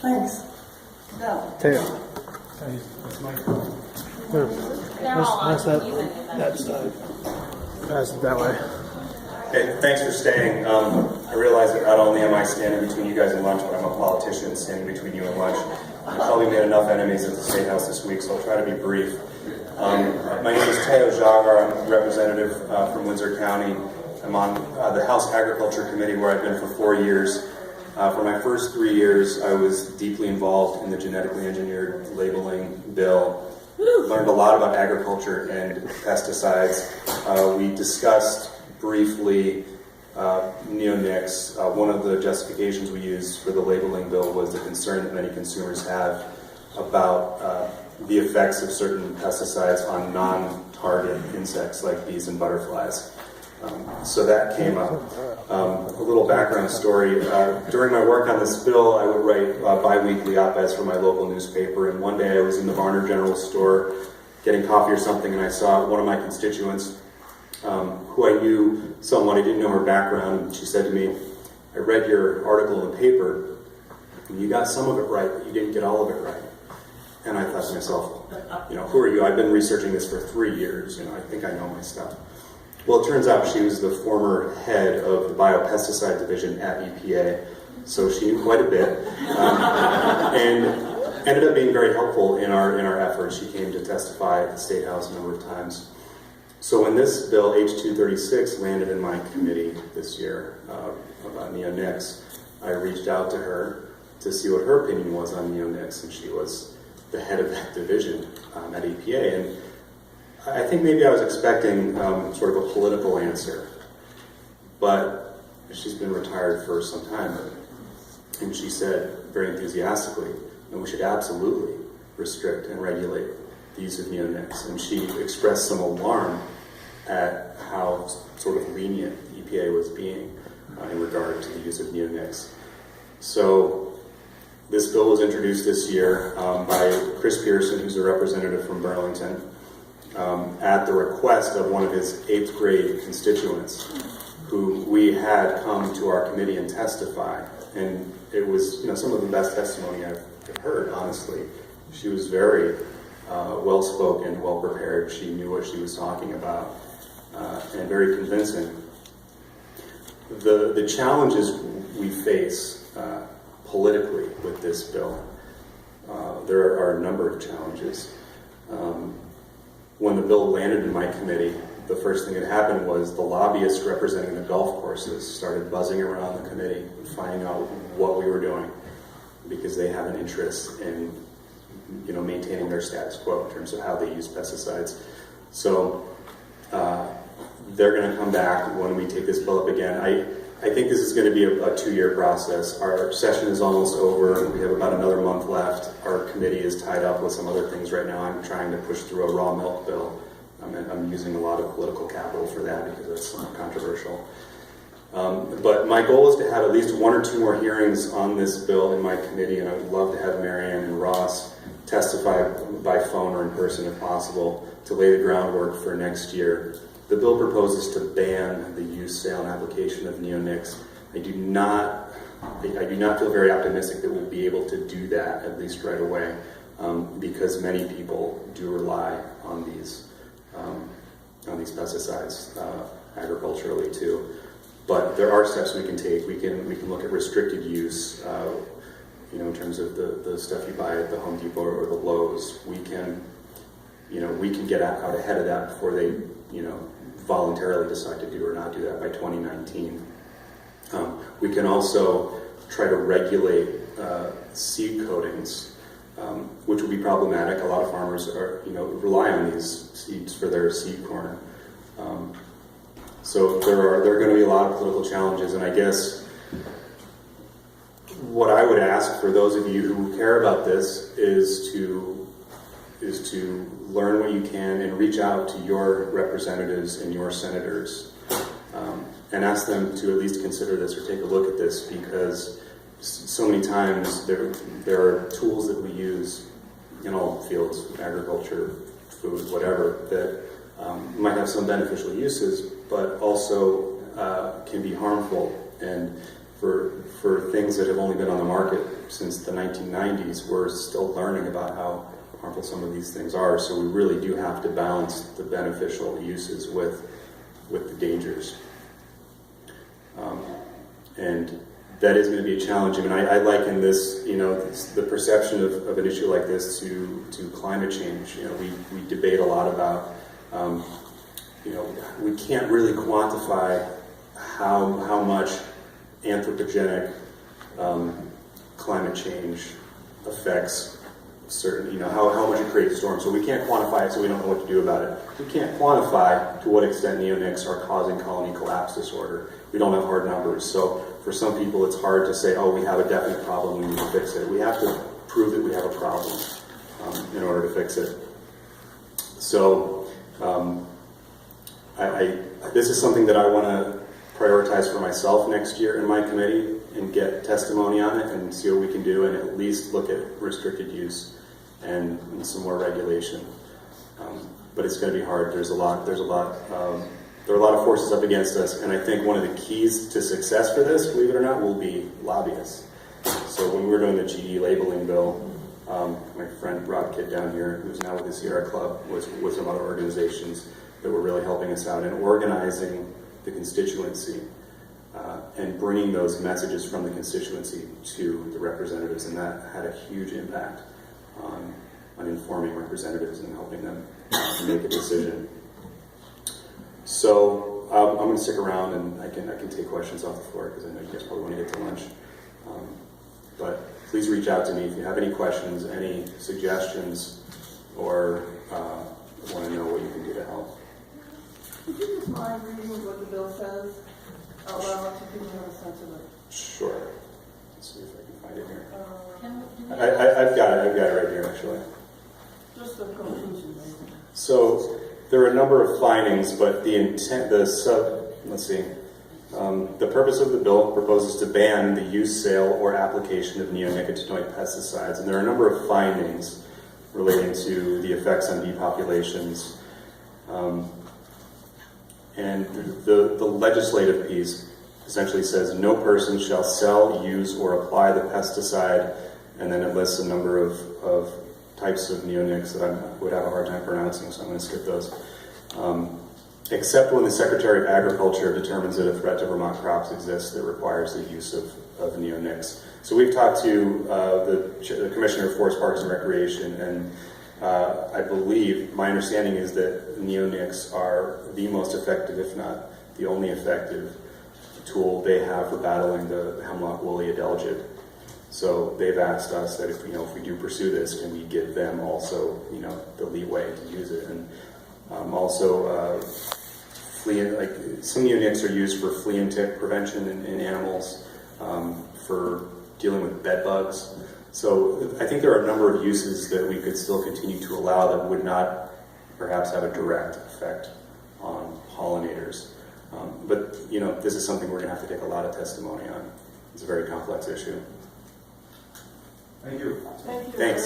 Thanks. Go. Teo. That's my They're all on That's that, even if that side. Pass it that way. Okay, thanks for staying. I realize that not only am I standing between you guys and lunch, but I'm a politician standing between you and lunch. I probably made enough enemies at the State House this week, so I'll try to be brief. My name is Teo Zagar. I'm a representative from Windsor County. I'm on the House Agriculture Committee, where I've been for 4 years. For my first 3 years, I was deeply involved in the genetically engineered labeling bill. Learned a lot about agriculture and pesticides. We discussed briefly neonics. One of the justifications we used for the labeling bill was the concern that many consumers have about the effects of certain pesticides on non-target insects like bees and butterflies. So that came up. A little background story. During my work on this bill, I would write bi-weekly op-eds for my local newspaper, and one day I was in the Varner General Store getting coffee or something, and I saw one of my constituents who I knew somewhat. I didn't know her background, and she said to me, "I read your article in the paper, and you got some of it right, but you didn't get all of it right." And I thought to myself, who are you? I've been researching this for 3 years, I think I know my stuff. Well, it turns out she was the former head of the biopesticide division at EPA, so she knew quite a bit, and ended up being very helpful in our efforts. She came to testify at the State House a number of times. So when this bill, H.236, landed in my committee this year about neonics, I reached out to her to see what her opinion was on neonics, and she was the head of that division at EPA. And I think maybe I was expecting sort of a political answer, but she's been retired for some time, and she said very enthusiastically, "No, we should absolutely restrict and regulate the use of neonics." And she expressed some alarm at how sort of lenient the EPA was being in regard to the use of neonics. So this bill was introduced this year by Chris Pearson, who's a representative from Burlington, at the request of one of his 8th grade constituents, who we had come to our committee and testify. And it was, some of the best testimony I've heard, honestly. She was very well-spoken, well-prepared. She knew what she was talking about, and very convincing. The challenges we face politically with this bill, there are a number of challenges. When the bill landed in my committee, the first thing that happened was the lobbyists representing the golf courses started buzzing around the committee and finding out what we were doing, because they have an interest in maintaining their status quo in terms of how they use pesticides. So they're going to come back when we take this bill up again. I think this is going to be a 2-year process. Our session is almost over. We have about another month left. Our committee is tied up with some other things right now. I'm trying to push through a raw milk bill. I'm using a lot of political capital for that because it's somewhat controversial. But my goal is to have at least 1 or 2 more hearings on this bill in my committee, and I would love to have Marianne and Ross testify by phone or in person if possible to lay the groundwork for next year. The bill proposes to ban the use, sale, and application of neonics. I do not feel very optimistic that we'll be able to do that, at least right away, because many people do rely on these pesticides agriculturally too. But there are steps we can take. We can look at restricted use. In terms of the stuff you buy at the Home Depot or the Lowe's, we can get out ahead of that before they voluntarily decide to do or not do that by 2019. We can also try to regulate seed coatings, which would be problematic. A lot of farmers rely on these seeds for their seed corn. So there are going to be a lot of political challenges, and I guess what I would ask for those of you who care about this is to learn what you can and reach out to your representatives and your senators and ask them to at least consider this or take a look at this, because so many times there are tools that we use in all fields, agriculture, food, whatever, that might have some beneficial uses, but also can be harmful. And for things that have only been on the market since the 1990s, we're still learning about how harmful some of these things are. So we really do have to balance the beneficial uses with the dangers. And that is going to be a challenge. I mean, I liken this, the perception of an issue like this to climate change. We debate a lot about, we can't really quantify how much anthropogenic climate change affects certain, how much it creates storms. So we can't quantify it, so we don't know what to do about it. We can't quantify to what extent neonics are causing colony collapse disorder. We don't have hard numbers. So for some people, it's hard to say, oh, we have a definite problem, we need to fix it. We have to prove that we have a problem in order to fix it. So this is something that I want to prioritize for myself next year in my committee and get testimony on it and see what we can do and at least look at restricted use and some more regulation. But it's going to be hard. There are a lot of forces up against us, and I think one of the keys to success for this, believe it or not, will be lobbyists. So when we were doing the GE labeling bill, my friend Rob Kidd down here, who's now with the Sierra Club, was with some other organizations that were really helping us out in organizing the constituency and bringing those messages from the constituency to the representatives, and that had a huge impact on informing representatives and helping them make a decision. So I'm going to stick around and I can take questions off the floor because I know you guys probably want to get to lunch. But please reach out to me if you have any questions, any suggestions, or want to know what you can do to help. Would you just mind reading what the bill says out loud so people have a sense of it? Sure. Let's see if I can find it here. I've I've got it right here actually. Just the conclusion, maybe. So there are a number of findings, but the purpose of the bill proposes to ban the use, sale, or application of neonicotinoid pesticides, and there are a number of findings relating to the effects on bee populations. And the legislative piece essentially says no person shall sell, use, or apply the pesticide, and then it lists a number of types of neonics that I would have a hard time pronouncing, so I'm going to skip those. Except when the Secretary of Agriculture determines that a threat to Vermont crops exists that requires the use of neonics. So we've talked to the Commissioner of Forest Parks and Recreation, and I believe, my understanding is that neonics are the most effective, if not the only effective tool they have for battling the hemlock woolly adelgid. So they've asked us that if we do pursue this, can we give them also the leeway to use it, and also some neonics are used for flea and tick prevention in animals, for dealing with bed bugs. So I think there are a number of uses that we could still continue to allow that would not perhaps have a direct effect on pollinators. But this is something we're going to have to take a lot of testimony on. It's a very complex issue. Thank you. Thank you. Thanks.